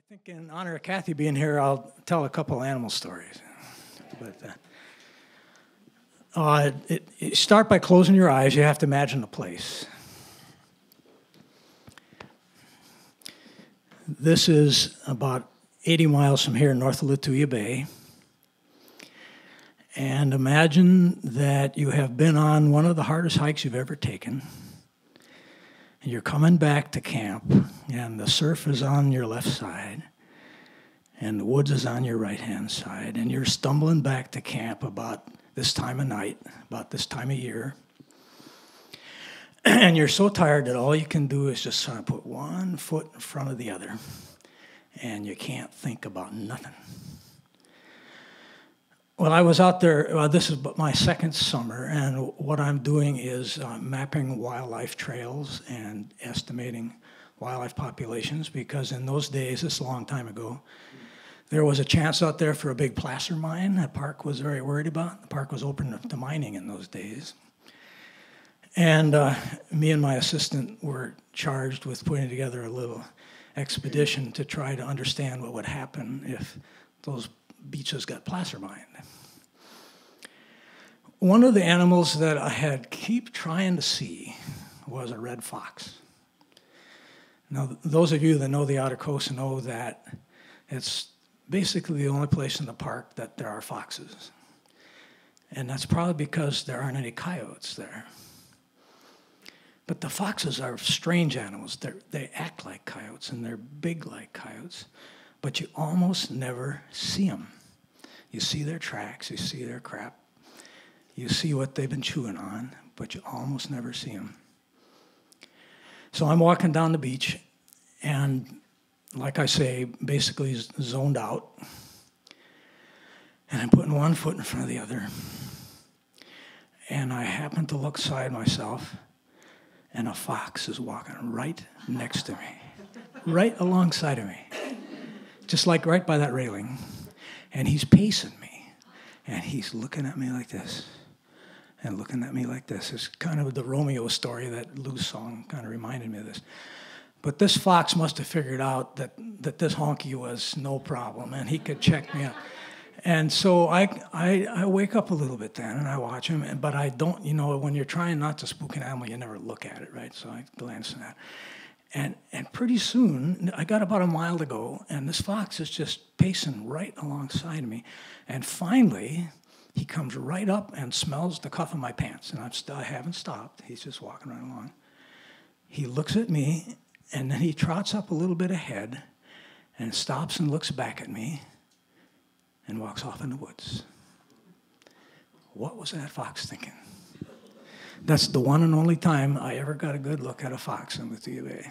think in honor of Kathy being here, I'll tell a couple animal stories. But you start by closing your eyes. You have to imagine a place. This is about 80 miles from here, north of Lituya Bay. And imagine that you have been on one of the hardest hikes you've ever taken. And you're coming back to camp, and the surf is on your left side, and the woods is on your right-hand side, and you're stumbling back to camp about this time of night, about this time of year. And you're so tired that all you can do is just sort of put one foot in front of the other, and you can't think about nothing. Well, I was out there, this is my second summer, and what I'm doing is mapping wildlife trails and estimating wildlife populations, because in those days, this is a long time ago, there was a chance out there for a big placer mine that park was very worried about. The park was open to mining in those days. And me and my assistant were charged with putting together a little expedition to try to understand what would happen if those beaches got placer mined. One of the animals that I had keep trying to see was a red fox. Now, those of you that know the Outer Coast know that it's basically the only place in the park that there are foxes. And that's probably because there aren't any coyotes there. But the foxes are strange animals. They act like coyotes, and they're big like coyotes, but you almost never see them. You see their tracks, you see their crap, you see what they've been chewing on, but you almost never see them. So I'm walking down the beach, and like I say, basically zoned out, and I'm putting one foot in front of the other, and I happen to look side myself, and a fox is walking right next to me, right alongside of me, just like right by that railing. And he's pacing me, and he's looking at me like this, and looking at me like this. It's kind of the Romeo story, that Lou's song kind of reminded me of this. But this fox must have figured out that this honky was no problem, and he could check me out. And so I wake up a little bit then, and I watch him, but I don't, when you're trying not to spook an animal, you never look at it, right? So I glance at that. And pretty soon, I got about a mile to go, and this fox is just pacing right alongside of me. And finally, he comes right up and smells the cuff of my pants, and I haven't stopped. He's just walking right along. He looks at me, and then he trots up a little bit ahead and stops and looks back at me and walks off in the woods. What was that fox thinking? That's the one and only time I ever got a good look at a fox in Lituya Bay.